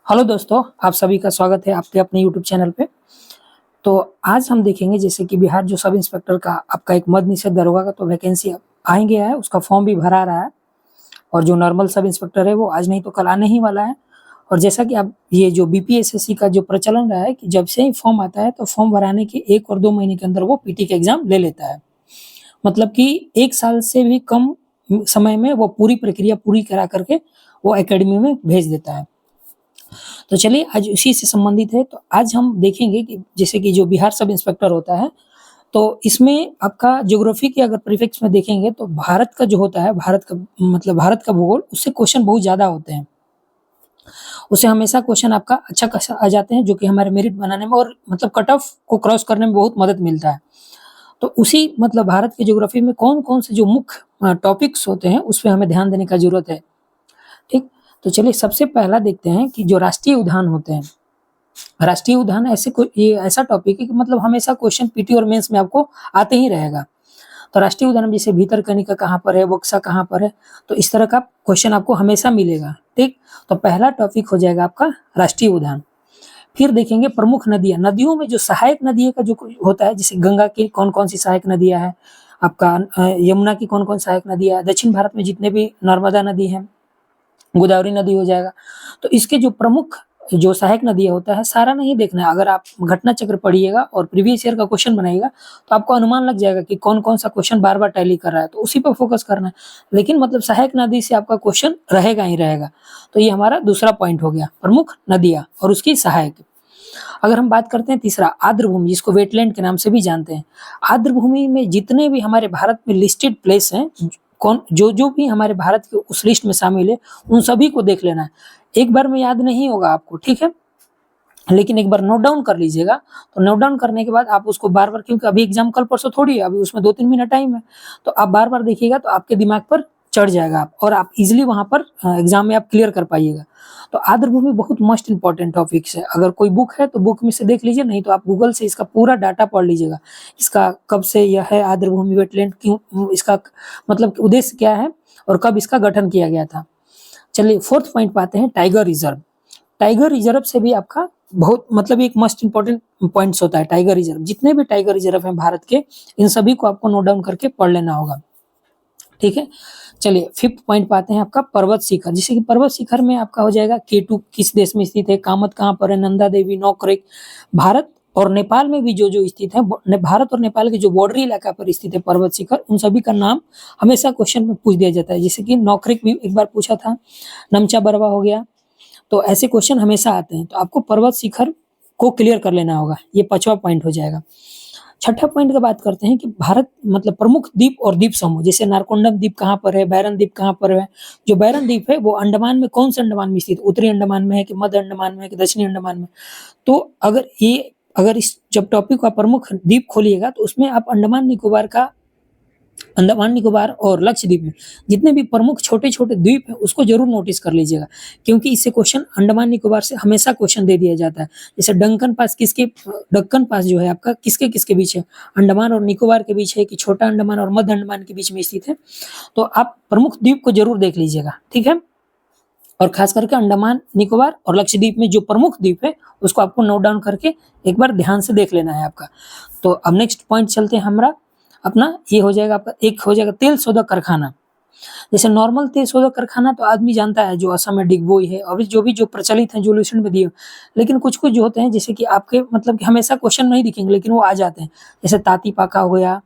Hello दोस्तों, आप सभी का स्वागत है आपके अपने यूट्यूब चैनल पे। तो आज हम देखेंगे जैसे कि बिहार जो सब इंस्पेक्टर का आपका एक मद्य निषेध दरोगा का तो वैकेंसी अब आ ही गया है, उसका फॉर्म भी भरा रहा है। और जो नॉर्मल सब इंस्पेक्टर है वो आज नहीं तो कल आने ही वाला है। और जैसा कि आप ये जो बीपीएसएससी का जो प्रचलन रहा है कि जब से ही फॉर्म आता है तो फॉर्म भराने के 1 और 2 महीने के अंदर वो पीटी का एग्जाम ले लेता है। मतलब कि 1 साल से भी कम समय में वो पूरी प्रक्रिया पूरी करा करके वो एकेडमी में भेज देता है। तो चलिए आज उसी से संबंधित है, तो आज हम देखेंगे कि जैसे कि जो बिहार सब इंस्पेक्टर होता है, तो इसमें आपका ज्योग्राफी के अगर प्रीफिक्स में देखेंगे तो भारत का जो होता है, भारत का मतलब भारत का भूगोल, उससे क्वेश्चन बहुत ज़्यादा होते हैं। उससे हमेशा क्वेश्चन आपका अच्छा खासा आ जाते हैं, जो कि हमारे मेरिट बनाने में और मतलब कट ऑफ को क्रॉस करने में बहुत मदद मिलता है। तो उसी मतलब भारत की ज्योग्राफी में कौन-कौन से जो मुख्य टॉपिक्स होते हैं, उस पे हमें ध्यान देने का ज़रूरत है। ठीक? तो चलिए सबसे पहला देखते हैं कि जो राष्ट्रीय उद्यान होते हैं, राष्ट्रीय उद्यान ऐसे कोई ये ऐसा टॉपिक है कि मतलब हमेशा क्वेश्चन पीटी और मेंस में आपको आते ही रहेगा। तो राष्ट्रीय उद्यान जैसे भितरकनिका कहाँ पर है, बक्सा कहाँ पर है, तो इस तरह का क्वेश्चन आपको हमेशा मिलेगा। ठीक? तो पहला टॉपिक हो जाएगा आपका राष्ट्रीय उद्यान। फिर देखेंगे प्रमुख नदियाँ, नदियों में जो सहायक नदियों का जो होता है, जैसे गंगा की कौन-कौन सी सहायक नदियाँ हैं, आपका यमुना की कौन-कौन सहायक नदियाँ है, दक्षिण भारत में जितने भी नर्मदा नदी है, गोदावरी नदी हो जाएगा। तो इसके जो प्रमुख जो सहायक नदियाँ होता है, सारा नहीं देखना है। अगर आप घटना चक्र पढ़िएगा और प्रीवियस ईयर का क्वेश्चन बनाइएगा, तो आपको अनुमान लग जाएगा कि कौन-कौन सा क्वेश्चन बार-बार टैली कर रहा है, तो उसी पे फोकस करना है। लेकिन मतलब सहायक नदी से आपका क्वेश्चन रहेगा ही रहेगा। तो ये हमारा दूसरा पॉइंट हो गया, प्रमुख नदियाँ और उसकी सहायक। अगर हम बात करते हैं तीसरा, आर्द्र भूमि, जिसको वेटलैंड के नाम से भी जानते हैं। आर्द्र भूमि में जितने भी हमारे भारत में लिस्टेड प्लेस हैं, कौन जो भी हमारे भारत के उस लिस्ट में शामिल है, उन सभी को देख लेना है। एक बार में याद नहीं होगा आपको, ठीक है? लेकिन एक बार नोट डाउन कर लीजिएगा, तो नोट डाउन करने के बाद आप उसको बार-बार, क्योंकि अभी एग्ज़ाम कल परसों थोड़ी है, अभी उसमें 2-3 महीना टाइम है, तो आप बार-बार देखिएगा तो आपके दिमाग पर चढ़ जाएगा आप और आप ईज़िली वहाँ पर एग्ज़ाम में आप क्लियर कर पाइएगा। तो आर्द्र भूमि बहुत मोस्ट इम्पोर्टेंट टॉपिक्स है। अगर कोई बुक है तो बुक में से देख लीजिए, नहीं तो आप गूगल से इसका पूरा डाटा पढ़ लीजिएगा। इसका कब से यह है आर्द्र भूमि वेटलैंड, क्यों इसका मतलब उद्देश्य क्या है और कब इसका गठन किया गया था। चलिए 4th पॉइंट पे आते हैं, टाइगर रिज़र्व। टाइगर रिज़र्व से भी आपका बहुत मतलब एक मोस्ट इम्पोर्टेंट पॉइंट्स होता है टाइगर रिज़र्व। जितने भी टाइगर रिज़र्व हैं भारत के, इन सभी को आपको नोट डाउन करके पढ़ लेना होगा। ठीक है? चलिए 5th पॉइंट पे आते हैं, आपका पर्वत शिखर। जैसे कि पर्वत शिखर में आपका हो जाएगा केटू किस देश में स्थित है, कामत कहाँ पर है, नंदा देवी, नौक्रेक। भारत और नेपाल में भी जो स्थित है, भारत और नेपाल के जो बॉर्डरी इलाका पर स्थित है पर्वत शिखर, उन सभी का नाम हमेशा क्वेश्चन में पूछ दिया जाता है। जैसे कि नौक्रेक भी एक बार पूछा था, नमचा बरवा हो गया। तो ऐसे क्वेश्चन हमेशा आते हैं, तो आपको पर्वत शिखर को क्लियर कर लेना होगा। ये 5वां पॉइंट हो जाएगा। छठा पॉइंट का बात करते हैं कि भारत मतलब प्रमुख द्वीप और द्वीप समूह, जैसे नारकोंडम द्वीप कहाँ पर है, बैरन द्वीप कहाँ पर है। जो बैरन द्वीप है वो अंडमान में, कौन से अंडमान में स्थित, उत्तरी अंडमान में है कि मध्य अंडमान में है कि दक्षिणी अंडमान में। तो अगर इस जब टॉपिक का प्रमुख द्वीप खोलिएगा तो उसमें आप अंडमान निकोबार और लक्षद्वीप में जितने भी प्रमुख छोटे-छोटे द्वीप हैं, उसको ज़रूर नोटिस कर लीजिएगा, क्योंकि इससे क्वेश्चन अंडमान निकोबार से हमेशा क्वेश्चन दे दिया जाता है। जैसे दक्कन पास जो है आपका किसके-किसके बीच है? अंडमान और निकोबार के बीच है कि छोटा अंडमान और मध्य अंडमान के बीच में स्थित है? तो आप प्रमुख द्वीप को ज़रूर देख लीजिएगा, ठीक है? और खास करके अंडमान निकोबार और लक्षद्वीप में जो प्रमुख द्वीप है, उसको आपको नोट डाउन करके एक बार ध्यान से देख लेना है आपका। तो अब नेक्स्ट पॉइंट चलते हैं हमारा अपना, ये हो जाएगा आपका, एक हो जाएगा तेल शोधक कारखाना। जैसे नॉर्मल तेल शोधक कारखाना तो आदमी जानता है, जो असम में डिगबोई है, अभी जो प्रचलित हैं, जो लिस्ट में दिए। लेकिन कुछ-कुछ जो होते हैं, जैसे कि आपके मतलब कि हमेशा क्वेश्चन नहीं दिखेंगे, लेकिन वो आ जाते हैं। जैसे ताती पाका हो गया,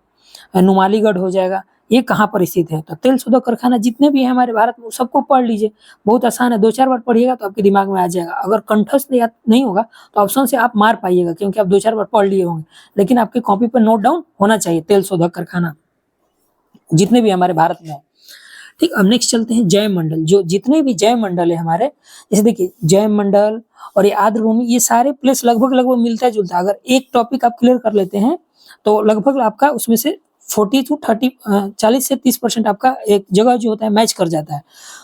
नुमालीगढ़ हो जाएगा, ये कहाँ पर स्थित है? तो तेल शोधक कारखाना जितने भी हैं हमारे भारत में, वो सबको पढ़ लीजिए। बहुत आसान है, 2-4 बार पढ़िएगा तो आपके दिमाग में आ जाएगा। अगर कंठस्थ याद नहीं होगा तो ऑप्शन से आप मार पाइएगा, क्योंकि आप 2-4 बार पढ़ लिए होंगे। लेकिन आपकी कॉपी पर नोट डाउन होना चाहिए तेल शोधक कारखाना, जितने भी हमारे भारत में हैं। ठीक, अब नेक्स्ट चलते हैं जैव मंडल। जो जितने भी जैव मंडल है हमारे, जैसे देखिए जैव मंडल और ये आर्द्र भूमि, ये सारे प्लेस लगभग मिलता-जुलता है। अगर एक टॉपिक आप क्लियर कर लेते हैं, तो लगभग आपका उसमें से 40 टू 30 40 से 30% आपका एक जगह जो होता है मैच कर जाता है।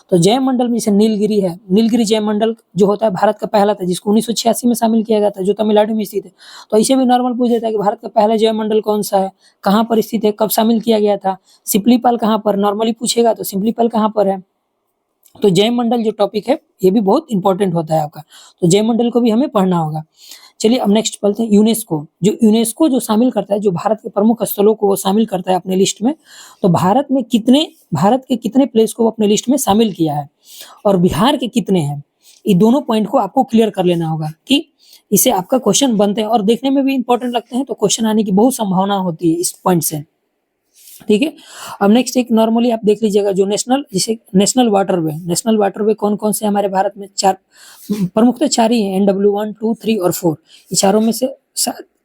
तो जैव मंडल में जैसे नीलगिरी है, नीलगिरी जैव मंडल जो होता है भारत का पहला था, जिसको 1986 में शामिल किया गया था, जो तमिलनाडु में स्थित है। तो इसे भी नॉर्मल पूछ देता है कि भारत का पहला जैव मंडल कौन-सा है, कहाँ पर स्थित है, कब शामिल किया गया था। सिप्लीपाल कहाँ पर, नॉर्मली पूछेगा तो सिप्लीपाल कहाँ पर है। तो जैव मंडल जो टॉपिक है ये भी बहुत इंपॉर्टेंट होता है आपका, तो जैव मंडल को भी हमें पढ़ना होगा। चलिए अब नेक्स्ट पढ़ते हैं यूनेस्को। जो यूनेस्को जो शामिल करता है, जो भारत के प्रमुख स्थलों को वो शामिल करता है अपने लिस्ट में, तो भारत के कितने प्लेस को वो अपने लिस्ट में शामिल किया है और बिहार के कितने हैं, ये दोनों पॉइंट को आपको क्लियर कर लेना होगा कि इसे आपका क्वेश्चन बनते हैं और देखने में भी इंपॉर्टेंट लगते हैं, तो क्वेश्चन आने की बहुत संभावना होती है इस पॉइंट से, ठीक है। अब नेक्स्ट एक नॉर्मली आप देख लीजिएगा जो नेशनल वाटरवे कौन कौन से हमारे भारत में, चार प्रमुख तो चार ही हैं, NW1, 2, 3 और 4, ये चारों में से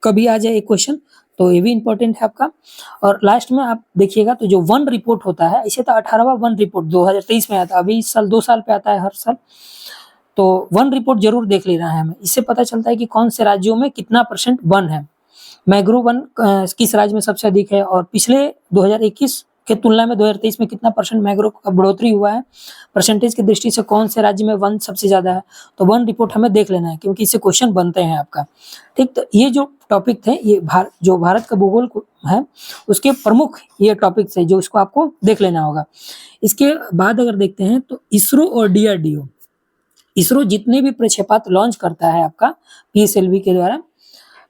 कभी आ जाए एक क्वेश्चन, तो ये भी इंपॉर्टेंट है आपका। और लास्ट में आप देखिएगा तो जो वन रिपोर्ट होता है, इसे तो 18वां वन रिपोर्ट 2023 में आता है, अभी इस साल 2 साल पे आता है हर साल, तो वन रिपोर्ट जरूर देख लेना है हमें, इससे पता चलता है कि कौन से राज्यों में कितना % वन है, मैंग्रोव वन किस राज्य में सबसे अधिक है, और पिछले 2021 के तुलना में 2023 में कितना % मैंग्रोव का बढ़ोतरी हुआ है, परसेंटेज की दृष्टि से कौन से राज्य में वन सबसे ज्यादा है, तो वन रिपोर्ट हमें देख लेना है क्योंकि इससे क्वेश्चन बनते हैं आपका, ठीक। तो ये जो टॉपिक थे, ये जो भारत का भूगोल है उसके प्रमुख ये टॉपिक्स है जो इसको आपको देख लेना होगा। इसके बाद अगर देखते हैं तो इसरो और DRDO, इसरो जितने भी प्रक्षेपास्त्र लॉन्च करता है आपका PSLV के द्वारा,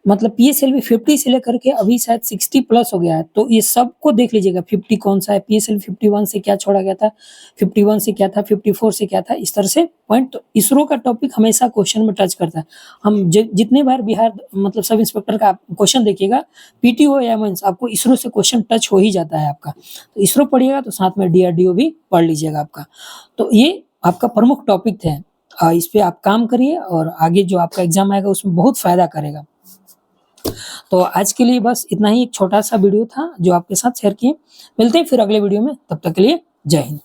मतलब PSLV 50 से लेकर के अभी शायद 60+ हो गया है, तो ये सबको देख लीजिएगा 50 कौन सा है, PSLV 51 से क्या छोड़ा गया था, 51 से क्या था, 54 से क्या था, इस तरह से पॉइंट। तो इसरो का टॉपिक हमेशा क्वेश्चन में टच करता है। हम जितने बार बिहार मतलब सब इंस्पेक्टर का क्वेश्चन देखिएगा, PTO या मेंस, आपको इसरो से क्वेश्चन टच हो ही जाता है आपका, तो इसरो पढ़िएगा तो साथ में DRDO भी पढ़ लीजिएगा आपका। तो ये आपका प्रमुख टॉपिक थे, इस पे आप काम करिए और आगे जो आपका एग्जाम आएगा उसमें बहुत फायदा करेगा। तो आज के लिए बस इतना ही, एक छोटा सा वीडियो था जो आपके साथ शेयर किए। मिलते हैं फिर अगले वीडियो में, तब तक के लिए जय हिंद।